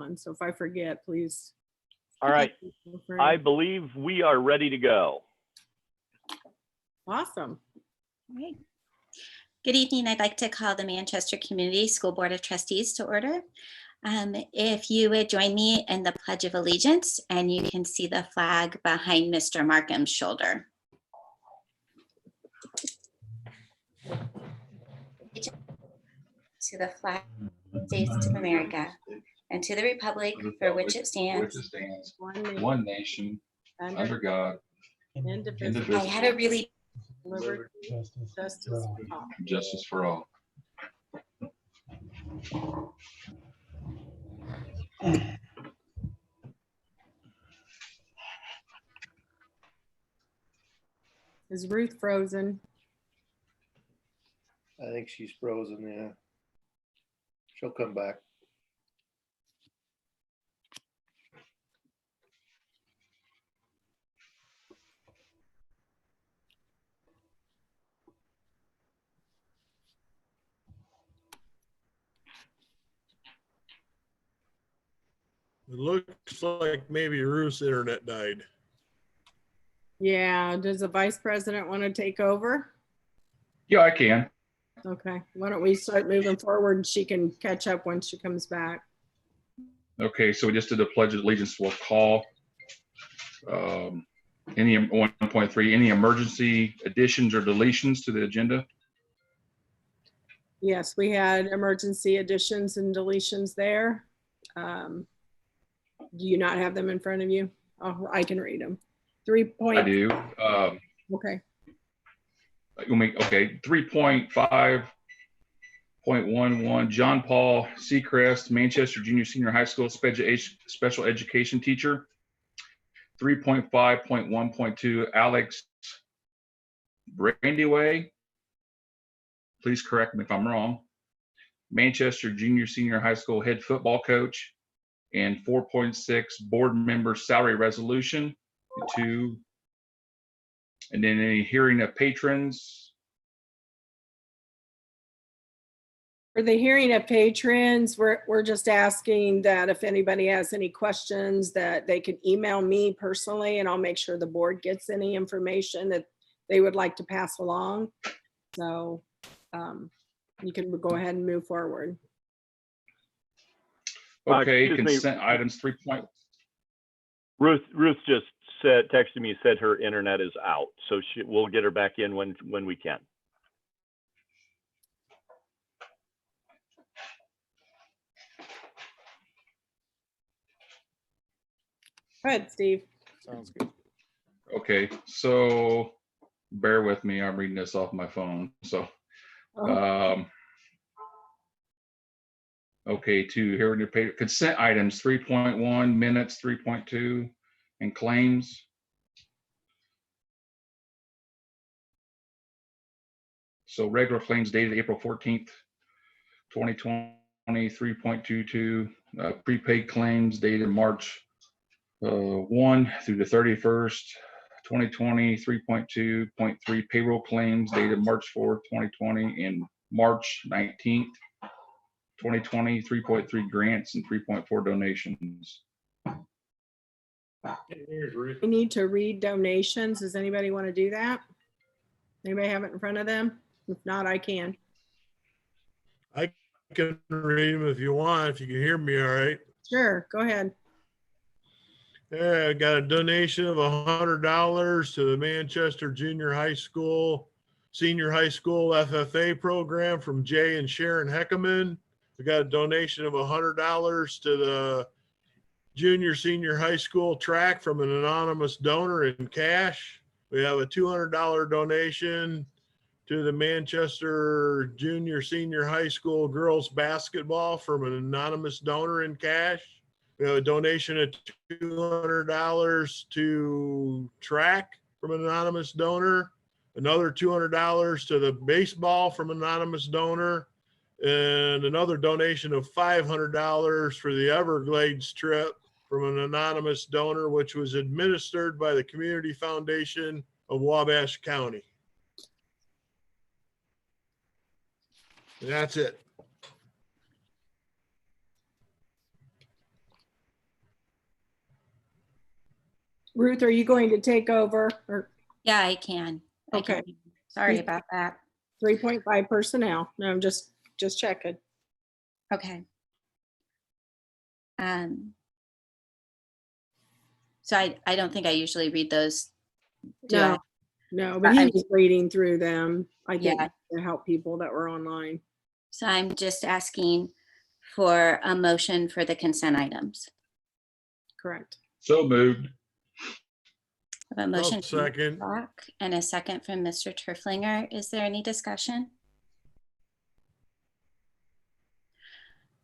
one. So if I forget, please. All right, feel free. I believe we are ready to go. Awesome. All right. Good evening. I'd like to call the Manchester Community School Board of Trustees to order. If you would join me in the Pledge of Allegiance, and you can see the flag behind Mr. Markham's shoulder. To the flag of the States of America, and to the republic for which it stands, one nation, under God, indivisible, I had a really liberty, justice for all. justice for all. Is Ruth frozen? I think she's frozen, yeah. She'll come back. It looks like maybe Ruth's internet died. Yeah. Does the vice president want to take over? Yeah, I can. Okay. Why don't we start moving forward and she can catch up when she comes back. Okay, so we just did the Pledge of Allegiance. We'll call any 1.3, any emergency additions or deletions to the agenda? Yes, we had emergency additions and deletions there. Do you not have them in front of you? Oh, I can read them. 3 I point. do. Okay. Okay, 3.5.11, John Paul Seacrest, Manchester Junior Senior High School special education teacher. 3.5.1.2, Alex Brandyway. Please correct me if I'm wrong. Manchester Junior Senior High School head football coach. And 4.6, board member salary resolution. 2. And then any hearing of patrons. For the hearing of patrons, we're just asking that if anybody has any questions that they could email me personally, and I'll make sure the board gets any information that they would like to pass along. So you can go ahead and move forward. Okay, Excuse me. consent items 3. Ruth just texted me, said her internet is out, so we'll get her back in when we can. Go ahead, Steve. Sounds good. Okay, so bear with me. I'm reading this off my phone. So, okay, to hearing your consent items 3.1, minutes 3.2, and claims. So regular claims dated April 14th, 2020, 3.22, prepaid claims dated March 1 through the 31st, 2020, 3.2.3, payroll claims dated March 4th, 2020, and March 19th, 2020, 3.3 grants and 3.4 donations. Here's Ruth. We need to read donations. Does anybody want to do that? Anybody have it in front of them? If not, I can. I can read them if you want, if you can hear me all right. Sure, go ahead. Yeah, I got a donation of $100 to the Manchester Junior High School, Senior High School FFA program from Jay and Sharon Heckerman. We got a donation of $100 to the Junior Senior High School track from an anonymous donor in cash. We have a $200 donation to the Manchester Junior Senior High School girls basketball from an anonymous donor in cash. We have a donation of $200 to track from an anonymous donor, another $200 to the baseball from an anonymous donor, and another donation of $500 for the Everglades trip from an anonymous donor, which was administered by the Community Foundation of Wabash County. And that's it. Ruth, are you going to take over or Yeah, I can. I can. Okay. Sorry Please. about that. 3.5 personnel? No, I'm just checking. Okay. So I don't think I usually read those. Do I? No, but he I'm- was reading through them, I think, Yeah. to help people that were online. So I'm just asking for a motion for the consent items. Correct. So moved. I have a motion from Mr. second. Flock and a second from Mr. Turflinger. Is there any discussion?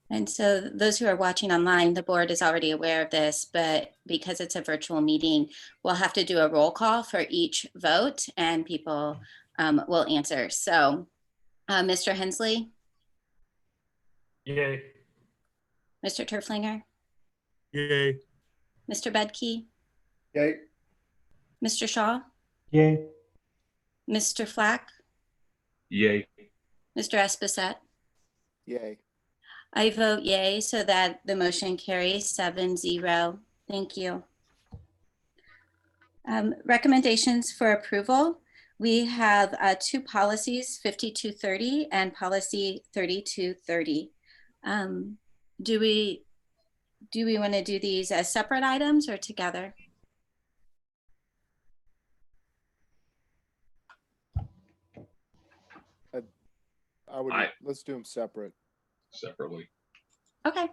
And so those who are watching online, the board is already aware of this, but because it's a virtual meeting, we'll have to do a roll call for each vote and people will answer. So Mr. Hensley, Yay. Mr. Turflinger, Yay. Mr. Bedke, Yay. Mr. Shaw, Yay. Mr. Flack, Yay. Mr. Esposette. Yay. I vote yay, so that the motion carries 7-0. Thank you. Recommendations for approval. We have two policies, 5230 and policy 3230. Do we want to do these as separate items or together? I would, Aye. let's do them separate. Separately. Okay.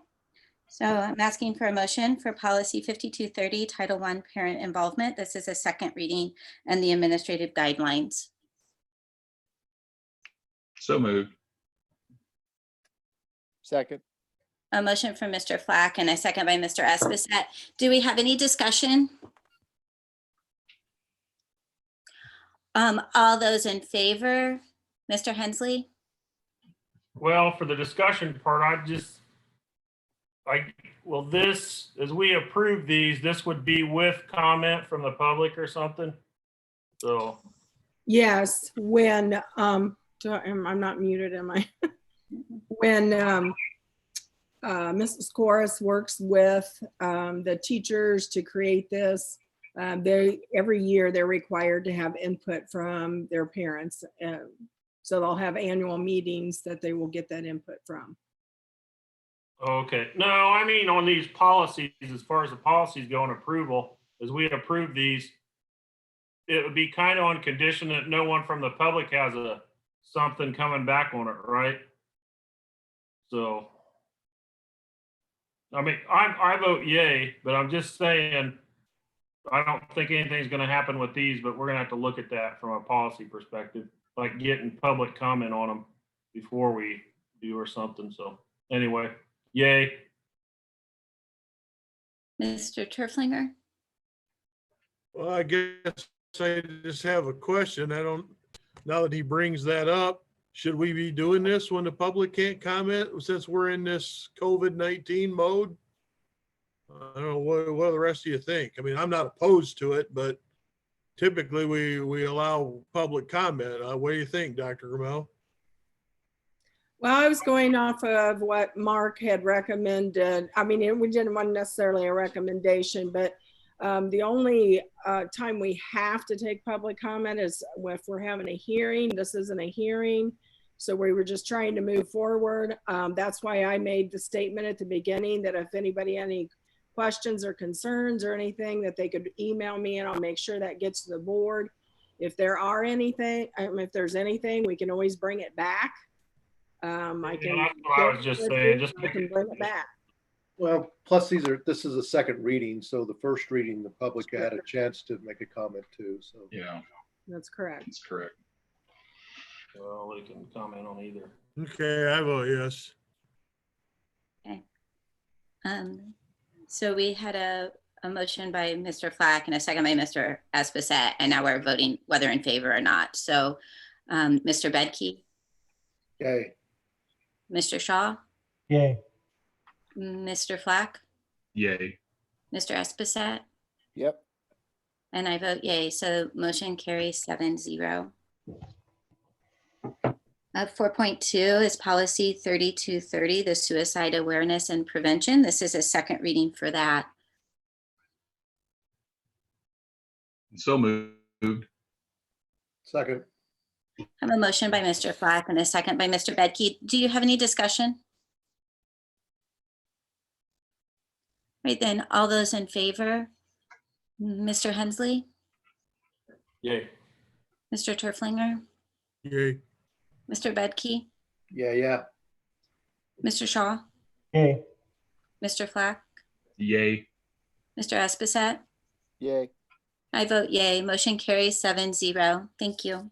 So I'm asking for a motion for policy 5230, Title I, parent involvement. This is a second reading and the administrative guidelines. So moved. Second. A motion from Mr. Flack and a second by Mr. Esposette. Do we have any discussion? All those in favor, Mr. Hensley? Well, for the discussion part, well, this, as we approve these, this would be with comment from the public or something? So, Yes, when, I'm not muted, am I? When Mrs. Corus works with the teachers to create this, every year they're required to have input from their parents. So they'll have annual meetings that they will get that input from. okay. No, I mean, on these policies, as far as the policies go and approval, as we approve these, it would be kind of on condition that no one from the public has something coming back on it, right? So, I mean, I vote yay, but I'm just saying, I don't think anything's gonna happen with these, but we're gonna have to look at that from a policy perspective, like getting public comment on them before we do or something. So anyway, yay. Mr. Turflinger? Well, I guess I just have a question. Now that he brings that up, should we be doing this when the public can't comment since we're in this COVID-19 mode? I don't know, what do the rest of you think? I mean, I'm not opposed to it, but typically we allow public comment. What do you think, Dr. Ramel? Well, I was going off of what Mark had recommended. I mean, we didn't want necessarily a recommendation, but the only time we have to take public comment is if we're having a hearing. This isn't a hearing, so we were just trying to move forward. That's why I made the statement at the beginning that if anybody had any questions or concerns or anything, that they could email me and I'll make sure that gets to the board. If there are anything, if there's anything, we can always bring it back. I can. That's what I was just saying, just I can bring it back. Well, plus this is a second reading, so the first reading, the public had a chance to make a comment too, so. Yeah, That's correct. that's correct. Well, they can comment on either. Okay, I vote yes. So we had a motion by Mr. Flack and a second by Mr. Esposette, and now we're voting whether in favor or not. So Mr. Bedke, Yay. Mr. Shaw, Yay. Mr. Flack, Yay. Mr. Esposette, Yep. and I vote yay. So motion carries 7-0. 4.2 is policy 3230, the suicide awareness and prevention. This is a second reading for that. So moved. Second. I have a motion by Mr. Flack and a second by Mr. Bedke. Do you have any discussion? Right then, all those in favor? Mr. Hensley, Yay. Mr. Turflinger, Yay. Mr. Bedke, Yeah. Mr. Shaw, Yay. Mr. Flack, Yay. Mr. Espesat. Yay. I vote yay. Motion carries 7-0. Thank you.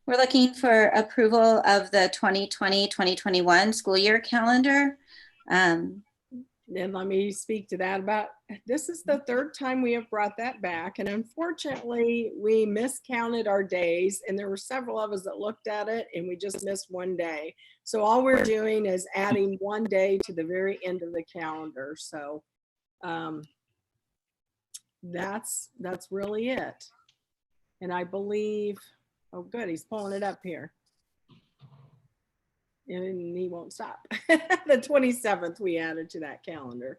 We're looking for approval of the 2020-2021 school year calendar. And let me speak to that this is the third time we have brought that back. And unfortunately, we miscounted our days and there were several of us that looked at it and we just missed one day. So all we're doing is adding one day to the very end of the calendar. So that's really it. And I believe, oh good, he's pulling it up here. And he won't stop. The 27th we added to that calendar.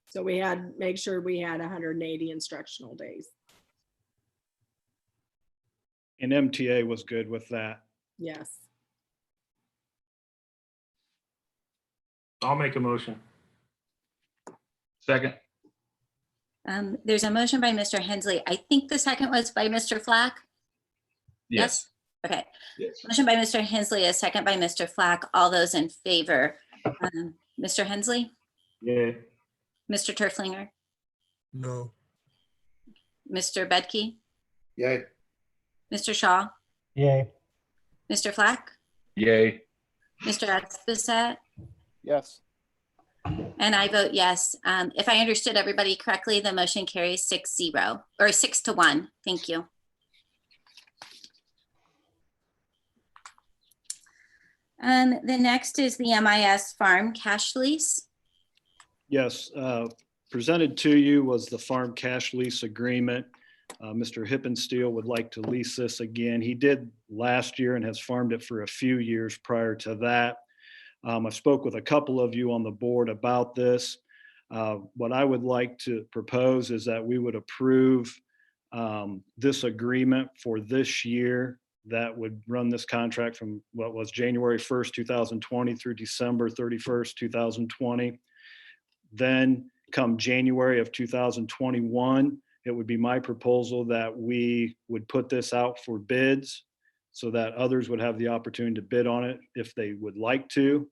So we had, make sure we had 180 instructional days. And MTA was good with that. Yes. I'll make a motion. Second. There's a motion by Mr. Hensley. I think the second was by Mr. Flack. Yes. Okay. Yes. Motion by Mr. Hensley, a second by Mr. Flack. All those in favor? Mr. Hensley, Yay. Mr. Turflinger, No. Mr. Bedke, Yay. Mr. Shaw, Yay. Mr. Flack, Yay. Mr. Espesat, Yes. and I vote yes. If I understood everybody correctly, the motion carries 6-0 or 6-1. Thank you. The next is the MIS farm cash lease. Yes, presented to you was the farm cash lease agreement. Mr. Hippensteel would like to lease this again. He did last year and has farmed it for a few years prior to that. I spoke with a couple of you on the board about this. What I would like to propose is that we would approve this agreement for this year that would run this contract from what was January 1st, 2020 through December 31st, 2020. Then come January of 2021, it would be my proposal that we would put this out for bids so that others would have the opportunity to bid on it if they would like to.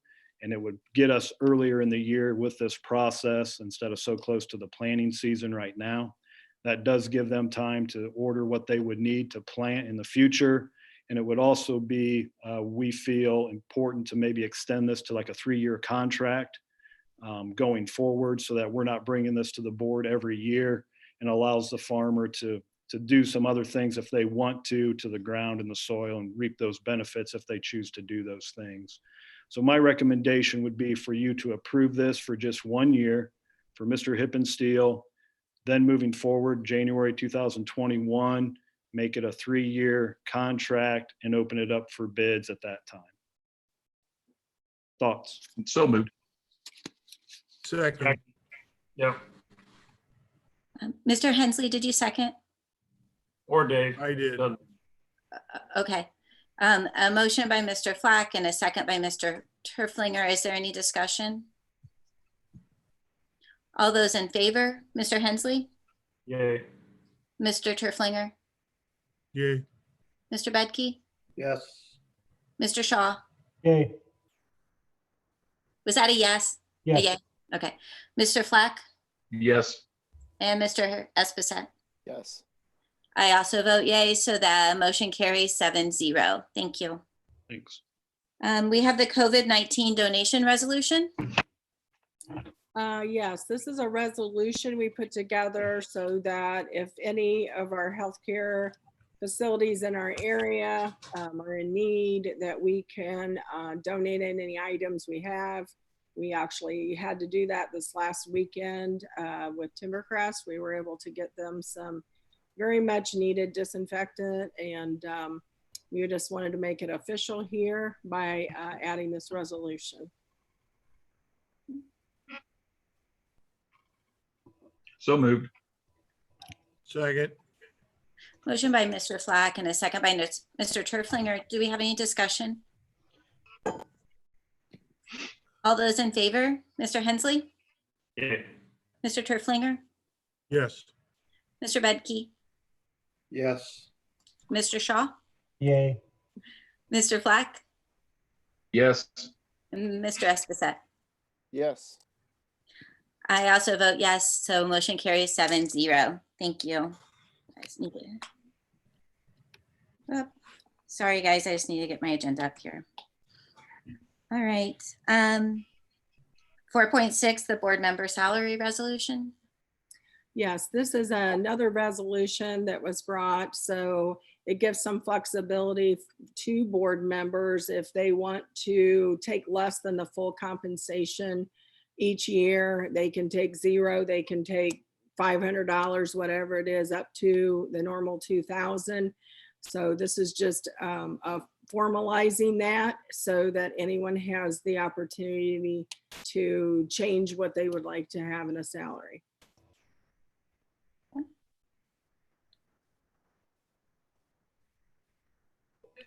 And it would get us earlier in the year with this process instead of so close to the planting season right now. That does give them time to order what they would need to plant in the future. And it would also be, we feel, important to maybe extend this to like a 3-year contract going forward so that we're not bringing this to the board every year, and allows the farmer to do some other things if they want to the ground and the soil and reap those benefits if they choose to do those things. So my recommendation would be for you to approve this for just 1 year for Mr. Hippensteel. Then moving forward, January 2021, make it a 3-year contract and open it up for bids at that time. Thoughts? So moved. Second. Yep. Mr. Hensley, did you second? Or Dave. I did. Doesn't- Okay. A motion by Mr. Flack and a second by Mr. Turflinger. Is there any discussion? All those in favor, Mr. Hensley, Yay. Mr. Turflinger, Yay. Mr. Bedke, Yes. Mr. Shaw. Yay. Was that a yes? A Yes. yay? Okay. Mr. Flack Yes. and Mr. Espesat. Yes. I also vote yay, so the motion carries 7-0. Thank you. Thanks. We have the COVID-19 donation resolution. Yes, this is a resolution we put together so that if any of our healthcare facilities in our area are in need, that we can donate in any items we have. We actually had to do that this last weekend with Timbercrest. We were able to get them some very much needed disinfectant, and we just wanted to make it official here by adding this resolution. So moved. Second. Motion by Mr. Flack and a second by Mr. Turflinger. Do we have any discussion? All those in favor, Mr. Hensley, Yay. Mr. Turflinger, Yes. Mr. Bedke, Yes. Mr. Shaw, Yay. Mr. Flack, Yes. and Mr. Esposito. Yes. I also vote yes, so motion carries 7-0. Thank you. I just need to- Oh, sorry, guys, I just need to get my agenda up here. All right. 4.6, the board member salary resolution. Yes, this is another resolution that was brought, so it gives some flexibility to board members if they want to take less than the full compensation each year. They can take 0, they can take $500, whatever it is, up to the normal 2,000. So this is just formalizing that so that anyone has the opportunity to change what they would like to have in a salary.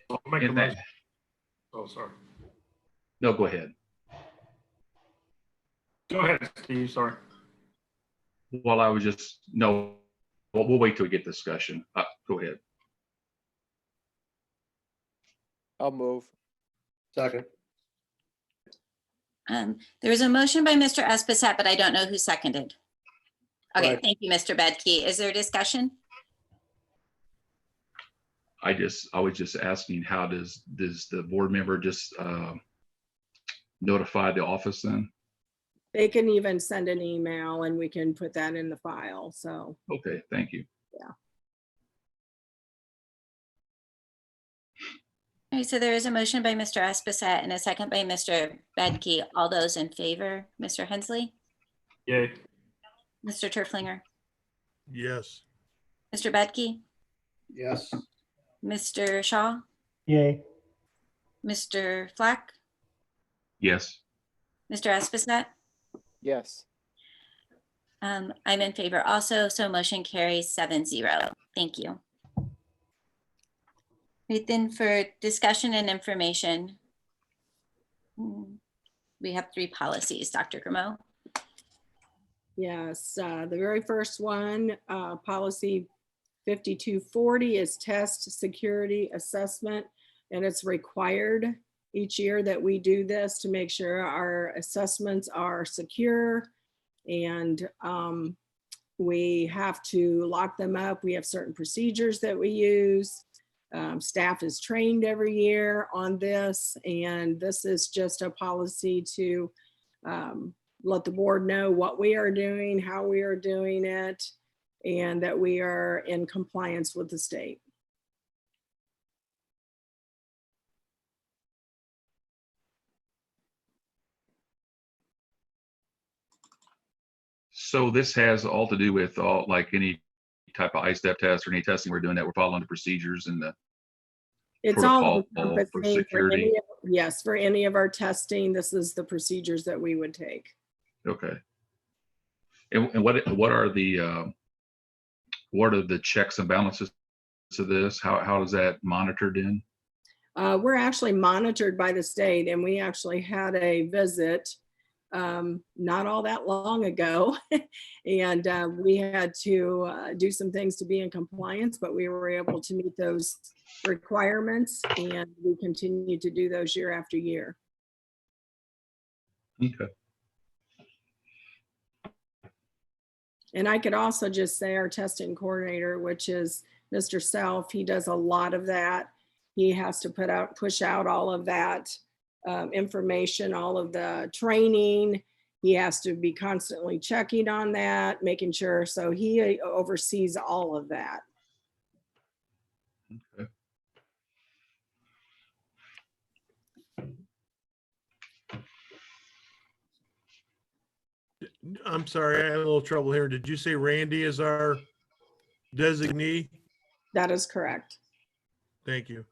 I'll make a In that, motion. Oh, sorry. no, go ahead. Go ahead, Steve, sorry. Well, I was just, no, we'll wait till we get discussion. Go ahead. I'll move. Second. There was a motion by Mr. Esposito, but I don't know who seconded. Okay, Right. thank you, Mr. Bedke. Is there discussion? I was just asking, how does the board member just notify the office then? They can even send an email and we can put that in the file, so. Okay, thank you. All right, so there is a motion by Mr. Esposito and a second by Mr. Bedke. All those in favor, Mr. Hensley, Yay. Mr. Turflinger, Yes. Mr. Bedke, Yes. Mr. Shaw, Yay. Mr. Flack, Yes. Mr. Esposito. Yes. I'm in favor also, so motion carries 7-0. Thank you. Right, then for discussion and information, we have 3 policies, Dr. Grimo. Yes, the very first one, policy 5240 is test security assessment. And it's required each year that we do this to make sure our assessments are secure. And we have to lock them up. We have certain procedures that we use. Staff is trained every year on this, and this is just a policy to let the board know what we are doing, how we are doing it, and that we are in compliance with the state. So this has all to do with all, like any type of ISTEP test or any testing we're doing, that we're following the procedures and the It's all protocol for encompassing for security. any, yes, for any of our testing, this is the procedures that we would take. Okay. And what are the checks and balances to this? How is that monitored in? We're actually monitored by the state, and we actually had a visit not all that long ago. And we had to do some things to be in compliance, but we were able to meet those requirements, and we continue to do those year after year. Okay. And I could also just say our testing coordinator, which is Mr. Self, he does a lot of that. He has to push out all of that information, all of the training. He has to be constantly checking on that, making sure. So he oversees all of that. Okay. I'm sorry, I had a little trouble here. Did you say Randy is our designee? That is correct. Thank you.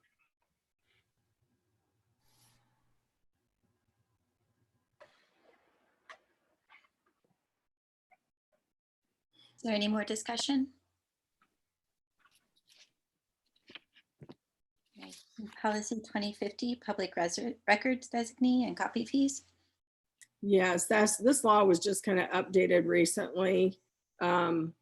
Is there any more discussion? Policy 2050, public records designee and copy fees. Yes, this law was just kind of updated recently on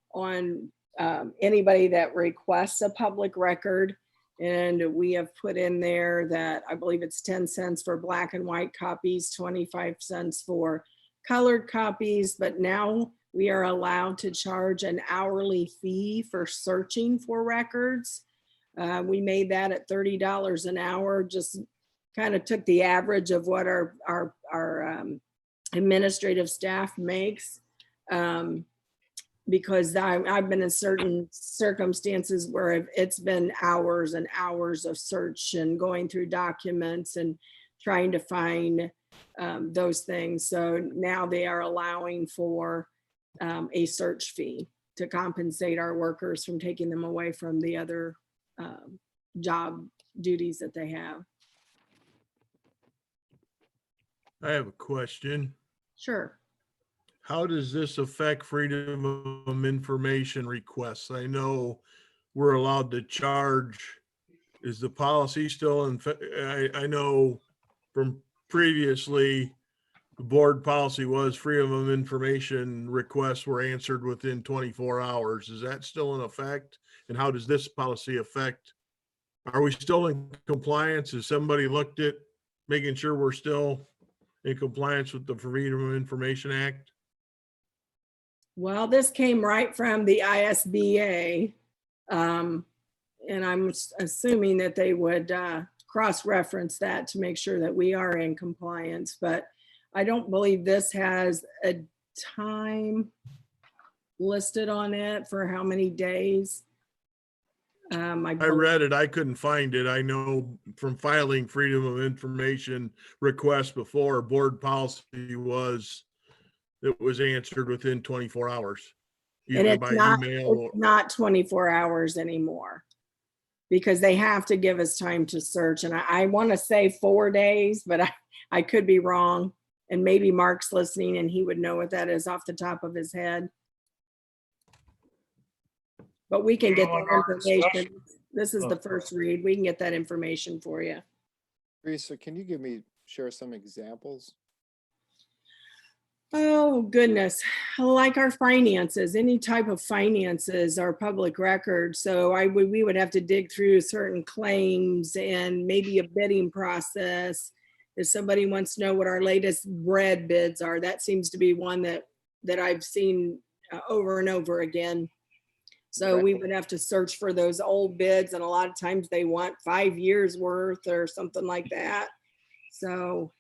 anybody that requests a public record. And we have put in there that I believe it's 10 cents for black and white copies, 25 cents for colored copies, but now we are allowed to charge an hourly fee for searching for records. We made that at $30 an hour, just kind of took the average of what our administrative staff makes. Because I've been in certain circumstances where it's been hours and hours of search and going through documents and trying to find those things. So now they are allowing for a search fee to compensate our workers from taking them away from the other job duties that they have. I have a question. Sure. How does this affect freedom of information requests? I know we're allowed to charge. Is the policy still in? I know from previously, the board policy was freedom of information requests were answered within 24 hours. Is that still in effect? And how does this policy affect? Are we still in compliance? Has somebody looked at making sure we're still in compliance with the Freedom of Information Act? Well, this came right from the ISBA. And I'm assuming that they would cross-reference that to make sure that we are in compliance. But I don't believe this has a time listed on it for how many days. I read it. I couldn't find it. I know from filing freedom of information requests before, board policy was it was answered within 24 hours. And Either it's by not, email or it's not 24 hours anymore because they have to give us time to search. And I want to say 4 days, but I could be wrong. And maybe Mark's listening and he would know what that is off the top of his head. But we can get that information. This is the first read. We can get that information for you. Teresa, can you share some examples? Oh, goodness. Like our finances, any type of finances are public record. So we would have to dig through certain claims and maybe a bidding process. If somebody wants to know what our latest bread bids are, that seems to be one that I've seen over and over again. So we would have to search for those old bids, and a lot of times they want 5 years worth or something like that. So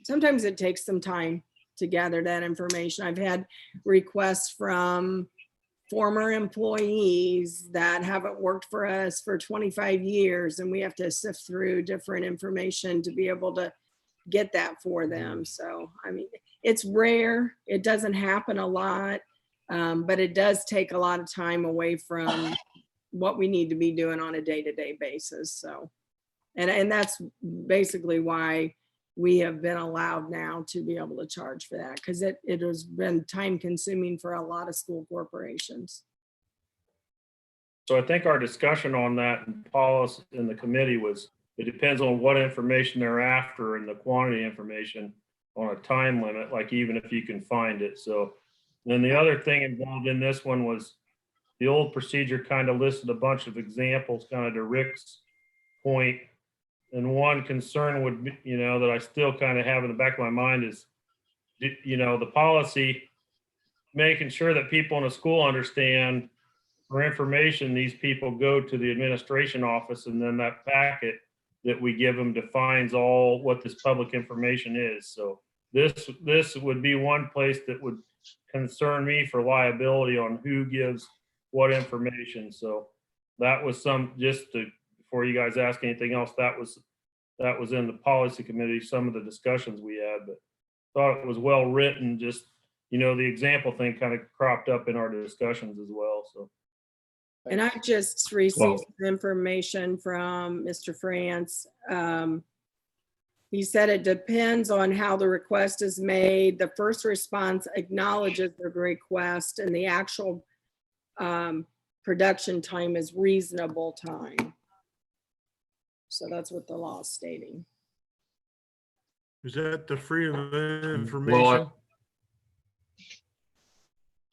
sometimes it takes some time to gather that information. I've had requests from former employees that haven't worked for us for 25 years, and we have to sift through different information to be able to get that for them. So, I mean, it's rare. It doesn't happen a lot. But it does take a lot of time away from what we need to be doing on a day-to-day basis. So, and that's basically why we have been allowed now to be able to charge for that, because it has been time consuming for a lot of school corporations. So I think our discussion on that in policy in the committee was, it depends on what information they're after and the quantity of information on a time limit, like even if you can find it. So then the other thing involved in this one was the old procedure kind of listed a bunch of examples, kind of to Rick's point. And one concern would be, that I still kind of have in the back of my mind is, the policy, making sure that people in a school understand for information, these people go to the administration office, and then that packet that we give them defines all what this public information is. So this would be one place that would concern me for liability on who gives what information. So that was before you guys ask anything else, that was in the policy committee, some of the discussions we had, but thought it was well written. Just, the example thing kind of cropped up in our discussions as well. So. And I just received some information from Mr. France. He said it depends on how the request is made. The first response acknowledges the request, and the actual production time is reasonable time. So that's what the law is stating. Is that the freedom of Well, information?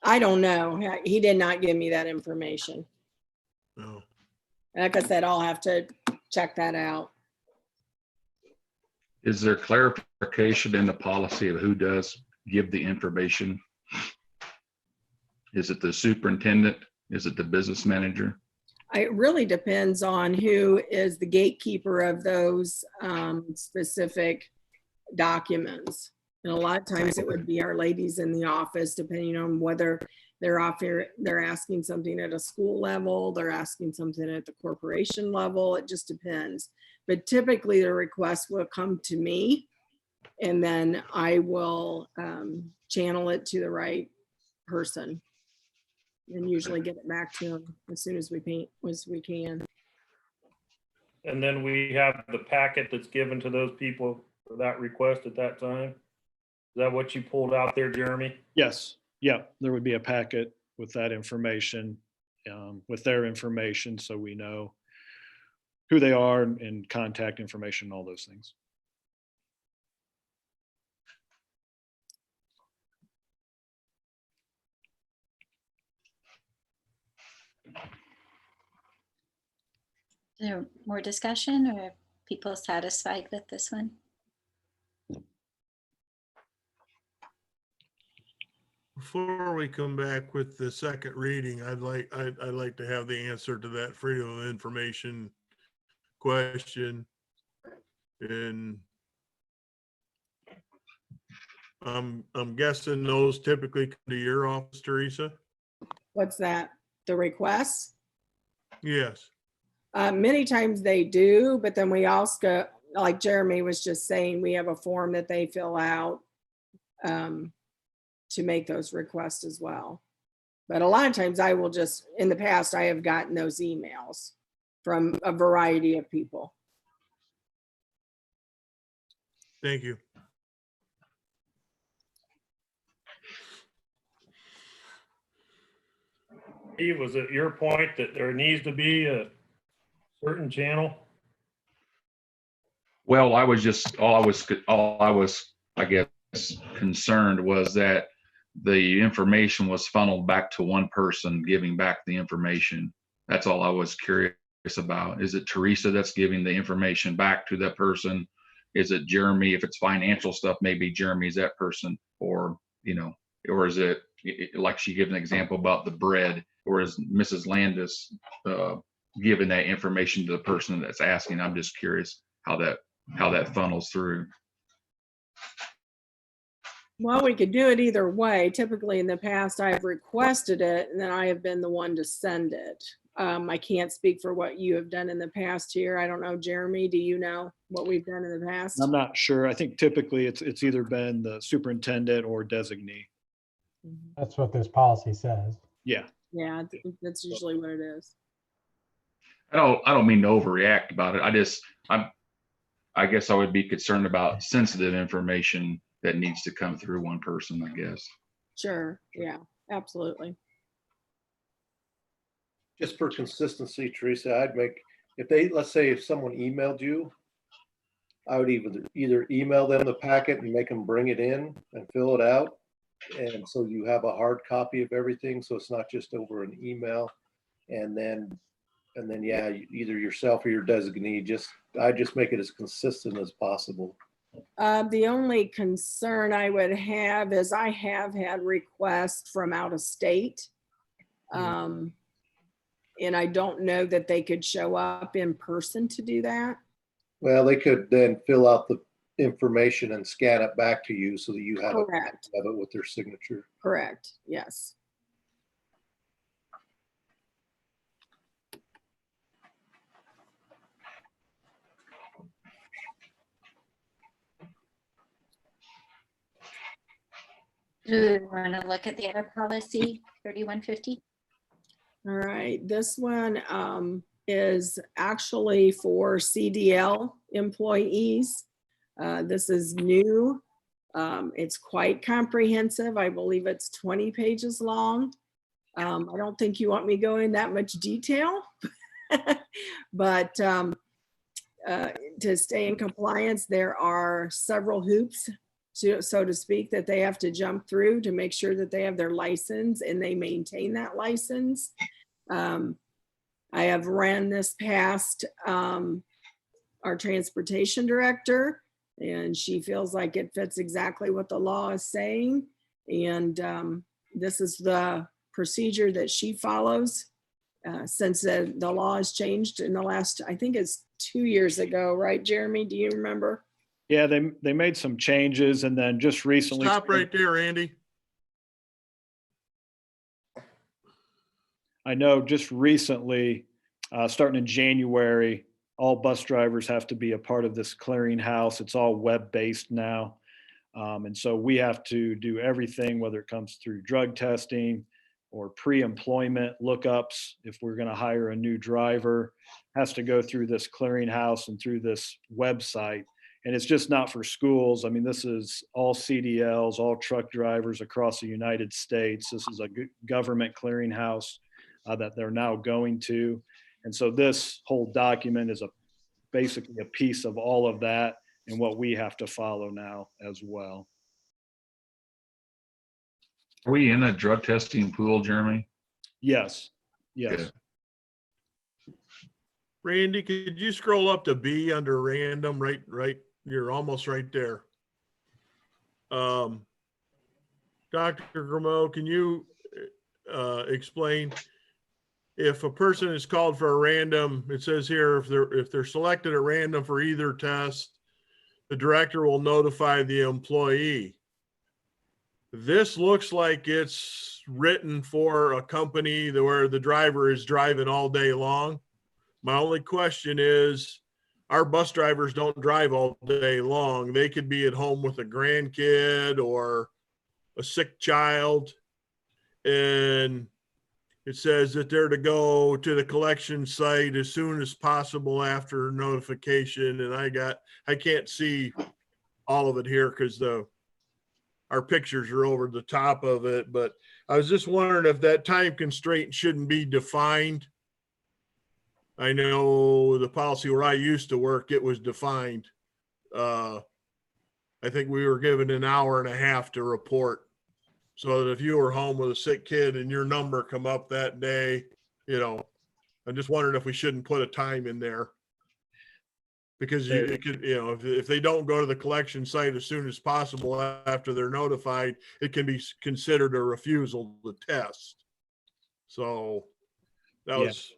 I don't know. He did not give me that information. No. Like I said, I'll have to check that out. is there clarification in the policy of who does give the information? Is it the superintendent? Is it the business manager? It really depends on who is the gatekeeper of those specific documents. And a lot of times it would be our ladies in the office, depending on whether they're asking something at a school level, they're asking something at the corporation level. It just depends. But typically the request will come to me, and then I will channel it to the right person and usually get it back to them as soon as we can. And then we have the packet that's given to those people for that request at that time. Is that what you pulled out there, Jeremy? Yes, yeah, there would be a packet with that information, with their information, so we know who they are and contact information, all those things. Is there more discussion, or are people satisfied with this one? Before we come back with the second reading, I'd like to have the answer to that freedom of information question. And I'm guessing those typically come to your office, Teresa? What's that? The requests? Yes. Many times they do, but then we also, like Jeremy was just saying, we have a form that they fill out to make those requests as well. But a lot of times I will just, in the past, I have gotten those emails from a variety of people. Thank you. Steve, was it your point that there needs to be a certain channel? Well, I was, I guess, concerned was that the information was funneled back to one person giving back the information. That's all I was curious about. Is it Teresa that's giving the information back to that person? Is it Jeremy? If it's financial stuff, maybe Jeremy's that person, or, or is it like she gave an example about the bread, or is Mrs. Landis giving that information to the person that's asking? I'm just curious how that funnels through. Well, we could do it either way. Typically in the past, I've requested it and then I have been the one to send it. I can't speak for what you have done in the past here. I don't know, Jeremy, do you know what we've done in the past? I'm not sure. I think typically it's either been the superintendent or designee. That's what this policy says. Yeah. Yeah, that's usually what it is. I don't mean to overreact about it. I guess I would be concerned about sensitive information that needs to come through one person, I guess. Sure, yeah, absolutely. Just for consistency, Teresa, I'd make, let's say if someone emailed you, I would either email them the packet and make them bring it in and fill it out. And so you have a hard copy of everything. So it's not just over an email. And then yeah, either yourself or your designee, I just make it as consistent as possible. The only concern I would have is I have had requests from out of state. And I don't know that they could show up in person to do that. Well, they could then fill out the information and scan it back to you so that you have Correct. it with their signature. Correct, yes. Do we want to look at the other policy, 3150? All right, this one is actually for CDL employees. This is new. It's quite comprehensive. I believe it's 20 pages long. I don't think you want me to go in that much detail, but to stay in compliance, there are several hoops, so to speak, that they have to jump through to make sure that they have their license and they maintain that license. I have ran this past our transportation director, and she feels like it fits exactly what the law is saying. And this is the procedure that she follows since the law has changed in the last, I think it's 2 years ago, right, Jeremy? Do you remember? Yeah, they made some changes, and then just recently. Stop right there, Andy. I know just recently, starting in January, all bus drivers have to be a part of this clearinghouse. It's all web-based now. And so we have to do everything, whether it comes through drug testing or pre-employment lookups. If we're going to hire a new driver, has to go through this clearinghouse and through this website. And it's just not for schools. I mean, this is all CDLs, all truck drivers across the United States. This is a government clearinghouse that they're now going to. And so this whole document is basically a piece of all of that and what we have to follow now as well. Are we in a drug testing pool, Jeremy? Yes, yes. Good. Randy, could you scroll up to B under random, right? You're almost right there. Dr. Grimeau, can you explain if a person is called for a random, it says here, if they're selected at random for either test, the director will notify the employee. This looks like it's written for a company where the driver is driving all day long. My only question is, our bus drivers don't drive all day long. They could be at home with a grandkid or a sick child. And it says that they're to go to the collection site as soon as possible after notification. And I can't see all of it here because our pictures are over the top of it. But I was just wondering if that time constraint shouldn't be defined. I know the policy where I used to work, it was defined. I think we were given an hour and a half to report. So that if you were home with a sick kid and your number come up that day, I'm just wondering if we shouldn't put a time in there. Because it could, if they don't go to the collection site as soon as possible after they're notified, it can be considered a refusal to test. So that was.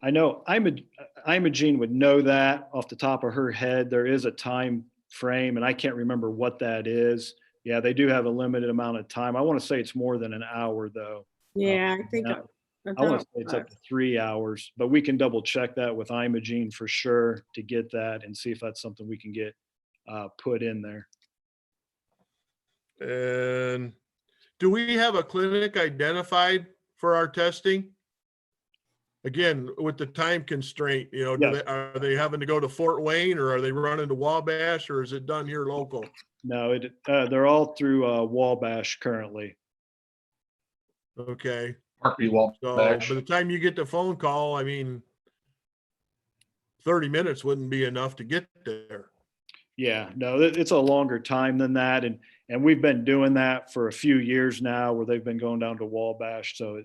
I know Imogene would know that off the top of her head. There is a time frame, and I can't remember what that is. Yeah, they do have a limited amount of time. I want to say it's more than an hour, though. Yeah, I think. I want to say it's up to 3 hours, but we can double check that with Imogene for sure to get that and see if that's something we can get put in there. And do we have a clinic identified for our testing? Again, with the time constraint, Yes. are they having to go to Fort Wayne or are they running to Wabash or is it done here local? No, they're all through Wabash currently. Okay. Parkview So Wabash. by the time you get the phone call, 30 minutes wouldn't be enough to get there. Yeah, no, it's a longer time than that. And we've been doing that for a few years now where they've been going down to Wabash. So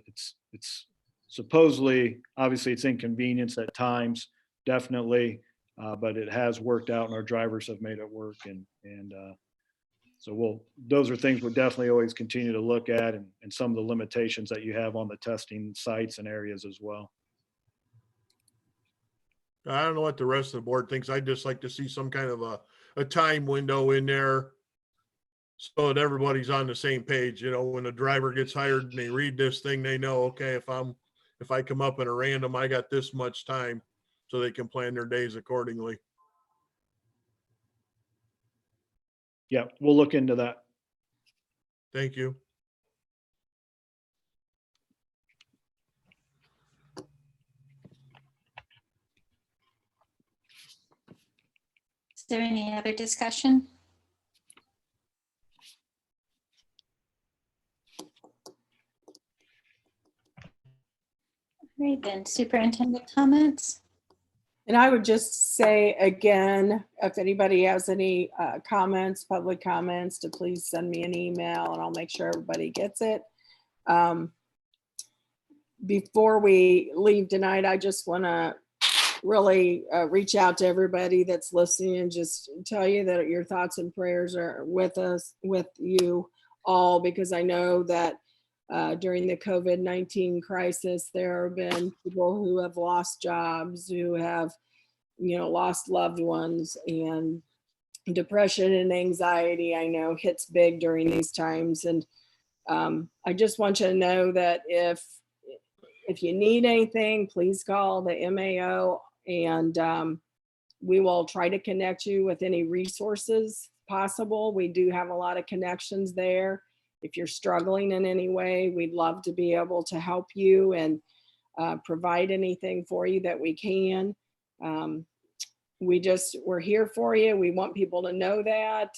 it's supposedly, obviously it's inconvenience at times, definitely. But it has worked out and our drivers have made it work. So those are things we'll definitely always continue to look at and some of the limitations that you have on the testing sites and areas as well. I don't know what the rest of the board thinks. I'd just like to see some kind of a time window in there so that everybody's on the same page. When a driver gets hired and they read this thing, they know, okay, if I come up in a random, I got this much time so they can plan their days accordingly. Yeah, we'll look into that. Thank you. Is there any other discussion? All right, then superintendent comments. And I would just say again, if anybody has any comments, public comments, to please send me an email and I'll make sure everybody gets it. Before we leave tonight, I just want to really reach out to everybody that's listening and just tell you that your thoughts and prayers are with us, with you all, because I know that during the COVID-19 crisis, there have been people who have lost jobs, who have, lost loved ones, and depression and anxiety, I know, hits big during these times. And I just want you to know that if you need anything, please call the MAO, and we will try to connect you with any resources possible. We do have a lot of connections there. If you're struggling in any way, we'd love to be able to help you and provide anything for you that we can. We're here for you. We want people to know that.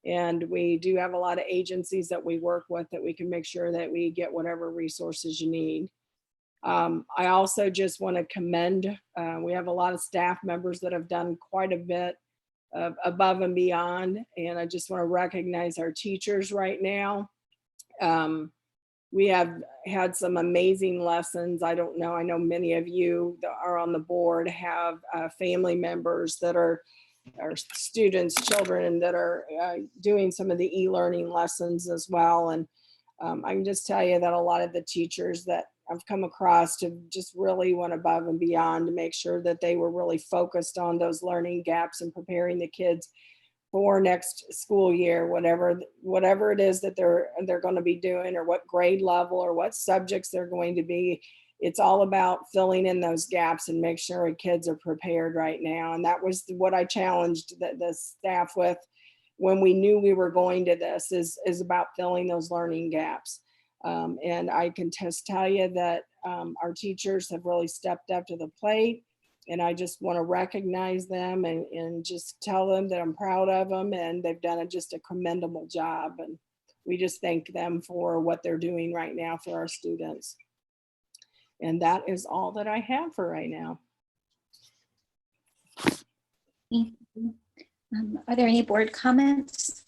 And we do have a lot of agencies that we work with that we can make sure that we get whatever resources you need. I also just want to commend, we have a lot of staff members that have done quite a bit above and beyond. And I just want to recognize our teachers right now. We have had some amazing lessons. I don't know, I know many of you that are on the board have family members that are students, children that are doing some of the e-learning lessons as well. And I can just tell you that a lot of the teachers that I've come across to just really went above and beyond to make sure that they were really focused on those learning gaps and preparing the kids for next school year, whatever it is that they're going to be doing, or what grade level or what subjects they're going to be. It's all about filling in those gaps and make sure kids are prepared right now. And that was what I challenged the staff with when we knew we were going to this, is about filling those learning gaps. And I can just tell you that our teachers have really stepped up to the plate. And I just want to recognize them and just tell them that I'm proud of them, and they've done just a commendable job. And we just thank them for what they're doing right now for our students. And that is all that I have for right now. Are there any board comments?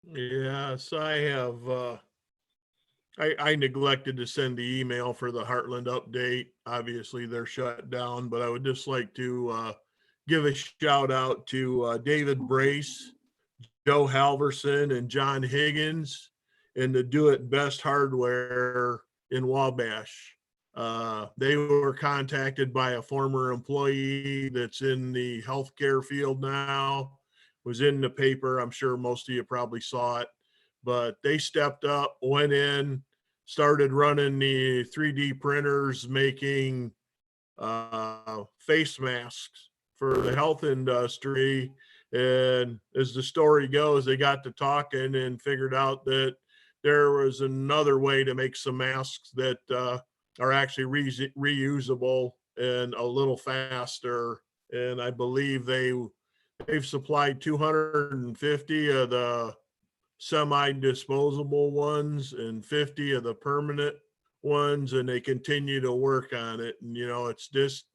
Yes, I have. I neglected to send the email for the Heartland update. Obviously, they're shut down, but I would just like to give a shout out to David Brace, Joe Halverson, and John Higgins, and the Do It Best Hardware in Wabash. They were contacted by a former employee that's in the healthcare field now, was in the paper. I'm sure most of you probably saw it, but they stepped up, went in, started running the 3D printers, making face masks for the health industry. And as the story goes, they got to talking and figured out that there was another way to make some masks that are actually reusable and a little faster. And I believe they've supplied 250 of the semi-disposable ones and 50 of the permanent ones, and they continue to work on it. And it's just,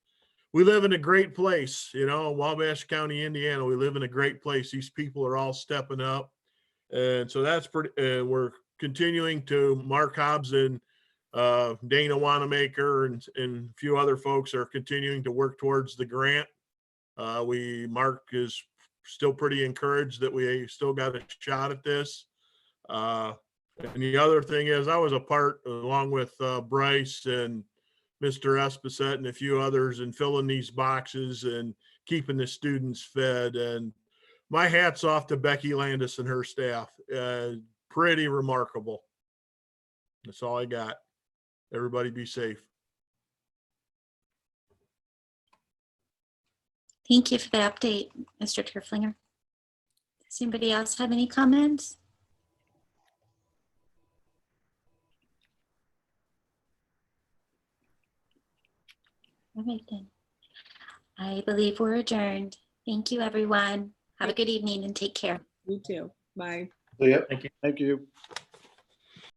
we live in a great place, Wabash County, Indiana. We live in a great place. These people are all stepping up, and so that's pretty. We're continuing to, Mark Hobbs and Dana Wanamaker and a few other folks are continuing to work towards the grant. Mark is still pretty encouraged that we still got a shot at this. And the other thing is, I was a part, along with Bryce and Mr. Esposette and a few others, in filling these boxes and keeping the students fed. And my hat's off to Becky Landis and her staff. Pretty remarkable. That's all I got. Everybody be safe. Thank you for the update, Mr. Turflinger. Does anybody else have any comments? All right, then. I believe we're adjourned. Thank you, everyone. Have a good evening and take care. You too. Bye. So, yep. Thank you.